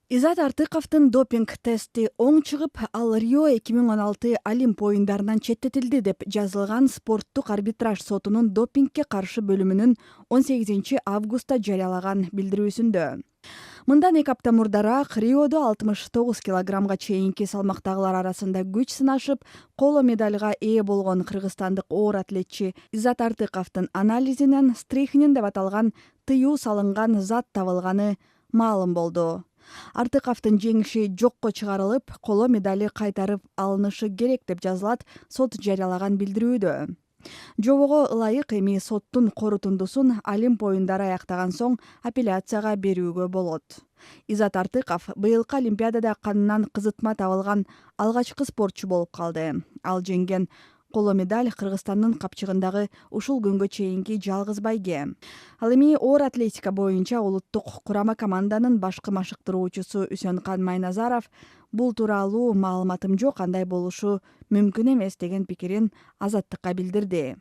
Изат Артыковдун допинг тести оң чыгып, ал Рио 2016 Олимп оюндарынан четтетилди деп жазылган спорттук арбитраж сотунун допингге каршы бөлүмүнүн 18 августта жарыялаган билдирүүсүндө. Мындан 2 апта мурдараак Риодо 69 килограммга чейинки салмактагылар арасында күч сынашып, коло медальга ээ болгон кыргызстандык оор атлетчи Изат Артыковдун анализинен стрихнин деп аталган тыюу салынган зат табылганы маалым болду. Артыковдун жеңиши жокко чыгарылып, коло медали кайтарып алынышы керек деп жазылат сот жарыялаган билдирүүдө. Жобого ылайык эми соттун корутундусун Олимп оюндары аяктаган соң апелляцияга берүүгө болот. Изат Артыков быйылкы Олимпиадада канынан кызытма табылган алгачкы спортчу болуп калды. Ал жеңген коло медаль Кыргызстандын капчыгындагы ушул күнгө чейинки жалгыз байге. Ал эми оор атлетика боюнча улуттук курама команданын башкы машыктыруучусу Үсөнкан Майназаров бул тууралуу маалыматым жок, кандай болушу мүмкүн эмес деген пикирин Азаттыкка билдирди.